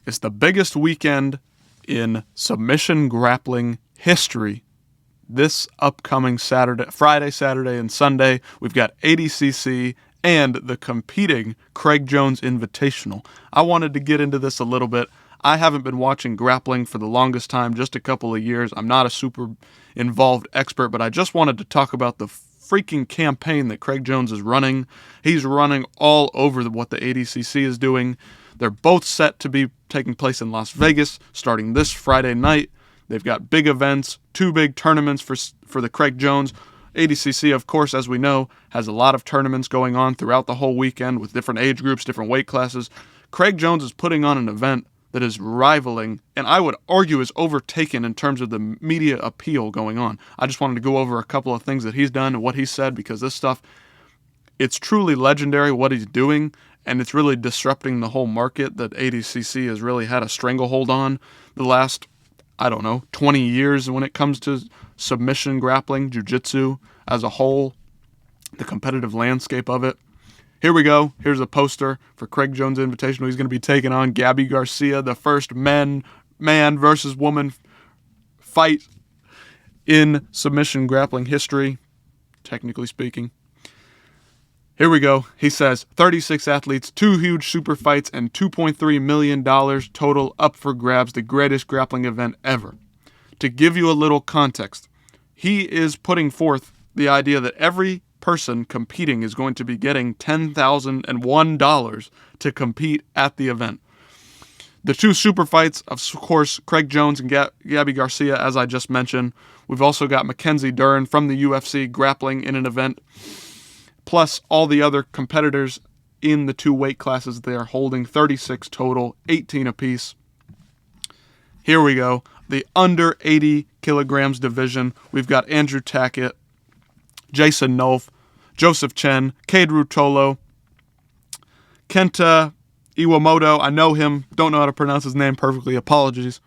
It's the biggest weekend in submission grappling history. This upcoming Friday, Saturday, and Sunday, we've got ADCC and the competing Craig Jones Invitational. I wanted to get into this a little bit. I haven't been watching grappling for the longest time, just a couple of years. I'm not a super involved expert, but I just wanted to talk about the freaking campaign that Craig Jones is running. He's running all over what the ADCC is doing. They're both set to be taking place in Las Vegas starting this Friday night. They've got big events, 2 big tournaments for the Craig Jones. ADCC, of course, as we know, has a lot of tournaments going on throughout the whole weekend with different age groups, different weight classes. Craig Jones is putting on an event that is rivaling, and I would argue is overtaken in terms of the media appeal going on. I just wanted to go over a couple of things that he's done and what he said, because this stuff, it's truly legendary what he's doing, and it's really disrupting the whole market that ADCC has really had a stranglehold on the last, 20 years when it comes to submission grappling, jiu-jitsu as a whole, the competitive landscape of it. Here we go. Here's a poster for Craig Jones Invitational. He's going to be taking on Gabby Garcia, the first man versus woman fight in submission grappling history, technically speaking. Here we go. He says 36 athletes, 2 huge super fights, and $2.3 million total up for grabs, the greatest grappling event ever. To give you a little context, he is putting forth the idea that every person competing is going to be getting $10,001 to compete at the event. The 2 super fights, of course, Craig Jones and Gabby Garcia, as I just mentioned. We've also got Mackenzie Dern from the UFC grappling in an event, plus all the other competitors in the 2 weight classes they are holding, 36 total, 18 apiece. Here we go. The under 80 kilograms division, we've got Andrew Tackett, Jason Nolf, Joseph Chen, Cade Rutolo, Kenta Iwamoto, I know him, don't know how to pronounce his name perfectly, apologies.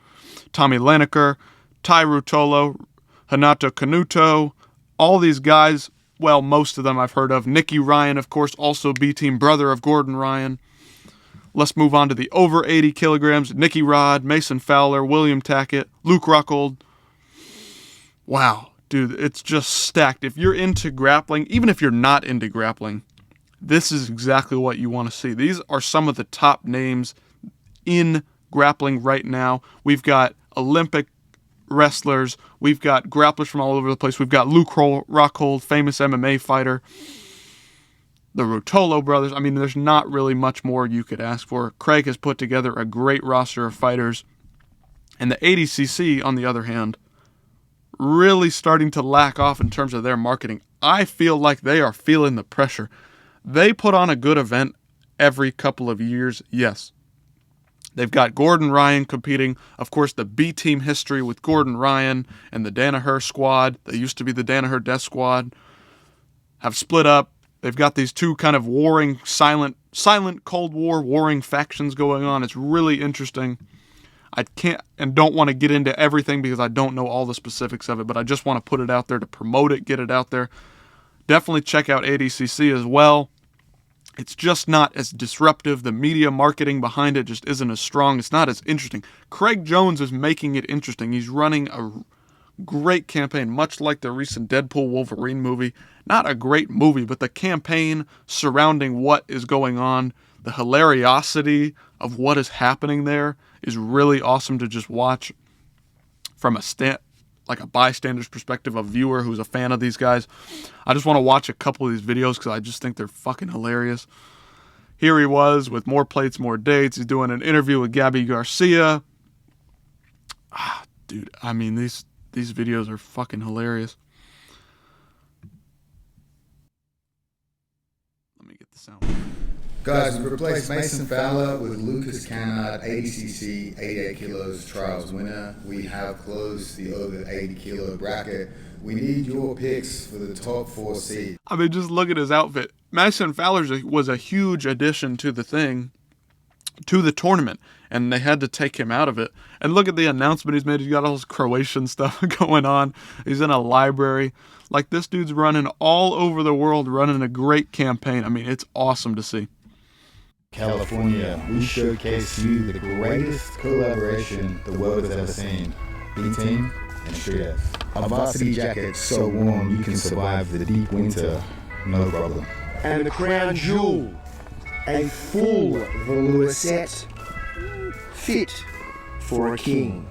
Tommy Lineker, Tai Rutolo, Hanato Kanuto, all these guys, well, most of them I've heard of. Nicky Ryan, of course, also B-team brother of Gordon Ryan. Let's move on to the over 80 kilograms. Nicky Rod, Mason Fowler, William Tackett, Luke Rockhold. Wow. Dude, it's just stacked. If you're into grappling, even if you're not into grappling, this is exactly what you want to see. These are some of the top names in grappling right now. We've got Olympic wrestlers. We've got grapplers from all over the place. We've got Luke Rockhold, famous MMA fighter. The Rutolo brothers. I mean, there's not really much more you could ask for. Craig has put together a great roster of fighters. And the ADCC, on the other hand, really starting to lack off in terms of their marketing. I feel like they are feeling the pressure. They put on a good event every couple of years, yes. They've got Gordon Ryan competing. Of course, the B-team history with Gordon Ryan and the Danaher squad, that used to be the Danaher Death Squad, have split up. They've got these 2 kind of warring, silent Cold War warring factions going on. It's really interesting. I can't and don't want to get into everything because I don't know all the specifics of it, but I just want to put it out there to promote it, get it out there. Definitely check out ADCC as well. It's just not as disruptive. The media marketing behind it just isn't as strong. It's not as interesting. Craig Jones is making it interesting. He's running a great campaign, much like the recent Deadpool Wolverine movie. Not a great movie, but the campaign surrounding what is going on, the hilariosity of what is happening there is really awesome to just watch from a bystander's perspective, a viewer who's a fan of these guys. I just want to watch a couple of these videos because I just think they're fucking hilarious. Here he was with more plates, more dates. He's doing an interview with Gabby Garcia. Dude, I mean, these videos are fucking hilarious. Let me get the sound. Guys, we replaced Mason Fowler with Lucas Cannard, ADCC 88 kilos trials winner. We have closed the over 80 kilo bracket. We need your picks for the top 4 seed. I mean, just look at his outfit. Mason Fowler was a huge addition to the tournament, and they had to take him out of it. And look at the announcement he's made. He's got all this Croatian stuff going on. He's in a library. Like, this dude's running all over the world, running a great campaign. I mean, it's awesome to see. California, we showcase to you the greatest collaboration the world has ever seen. B-Team and Street F. A varsity jacket so warm you can survive the deep winter, no problem. And the crown jewel, a full velour set, fit for a king.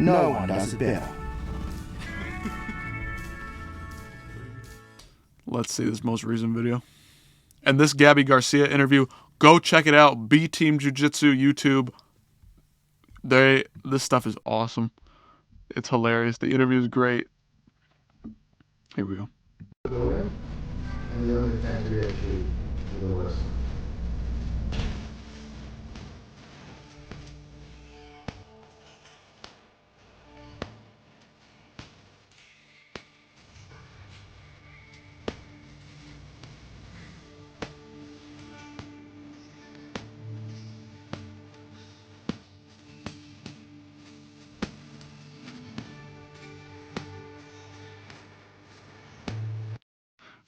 No one does it better. Let's see this most recent video. And this Gabby Garcia interview, go check it out. B-Team Jiu-Jitsu YouTube. This stuff is awesome. It's hilarious. The interview is great. Here we go. And the only time to actually do the West.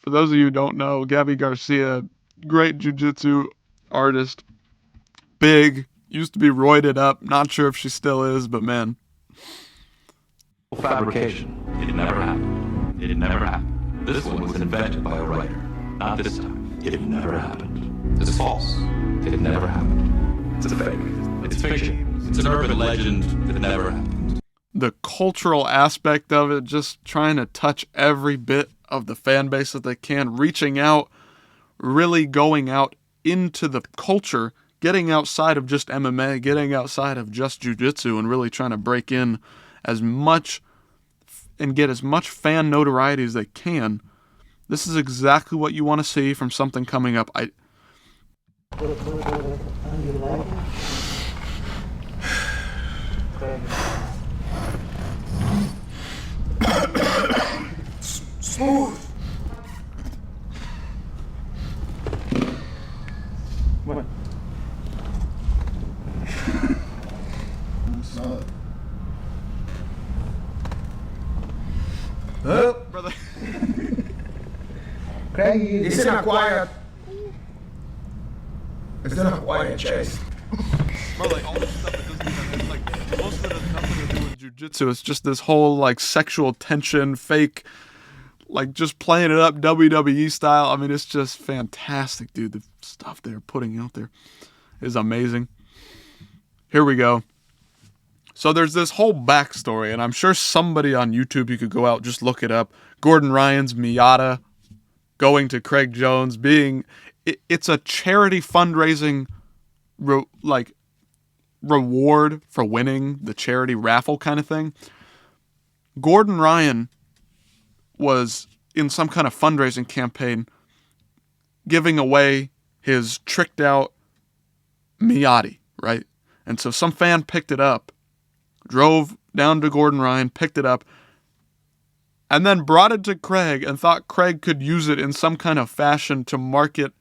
For those of you who don't know, Gabby Garcia, great jiu-jitsu artist, big, used to be roided up. Not sure if she still is, but man. Fabrication. It never happened. It never happened. This one was invented by a writer. Not this time. It never happened. It's false. It never happened. It's a fake. It's fiction. It's an urban legend that never happened. The cultural aspect of it, just trying to touch every bit of the fan base that they can, reaching out, really going out into the culture, getting outside of just MMA, getting outside of just jiu-jitsu, and really trying to break in as much and get as much fan notoriety as they can. This is exactly what you want to see from something coming up. Smooth. What? Smell it. Oh, Brother. Craig, it's not quiet. It's not quiet, Chase. Bro, like all this stuff that doesn't even, like most of the stuff that they do with jiu-jitsu, it's just this whole like sexual tension, fake, like just playing it up WWE style. I mean, it's just fantastic, dude. The stuff they're putting out there is amazing. Here we go. So there's this whole backstory, and I'm sure somebody on YouTube, you could go out, just look it up. Gordon Ryan's Miata going to Craig Jones, it's a charity fundraising reward for winning the charity raffle kind of thing. Gordon Ryan was in some kind of fundraising campaign giving away his tricked out Miata, right? And so some fan picked it up, drove down to Gordon Ryan, picked it up, and then brought it to Craig and thought Craig could use it in some kind of fashion to market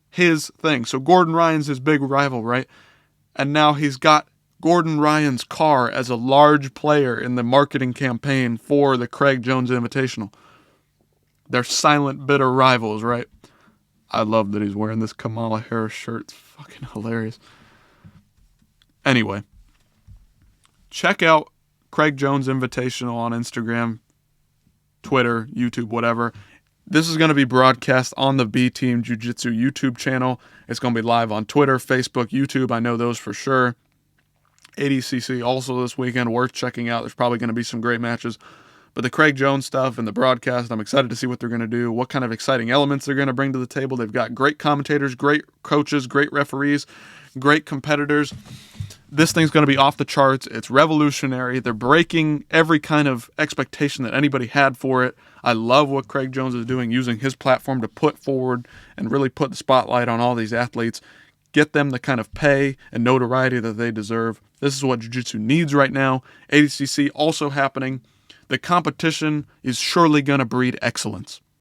his thing. So Gordon Ryan's his big rival, right? And now he's got Gordon Ryan's car as a large player in the marketing campaign for the Craig Jones Invitational. They're silent, bitter rivals, right? I love that he's wearing this Kamala Harris shirt. It's fucking hilarious. Anyway, check out Craig Jones Invitational on Instagram, Twitter, YouTube, whatever. This is going to be broadcast on the B-Team Jiu-Jitsu YouTube channel. It's going to be live on Twitter, Facebook, YouTube. I know those for sure. ADCC also this weekend, worth checking out. There's probably going to be some great matches. But the Craig Jones stuff and the broadcast, I'm excited to see what they're going to do, what kind of exciting elements they're going to bring to the table. They've got great commentators, great coaches, great referees, great competitors. This thing's going to be off the charts. It's revolutionary. They're breaking every kind of expectation that anybody had for it. I love what Craig Jones is doing, using his platform to put forward and really put the spotlight on all these athletes, get them the kind of pay and notoriety that they deserve. This is what jiu-jitsu needs right now. ADCC also happening. The competition is surely going to breed excellence.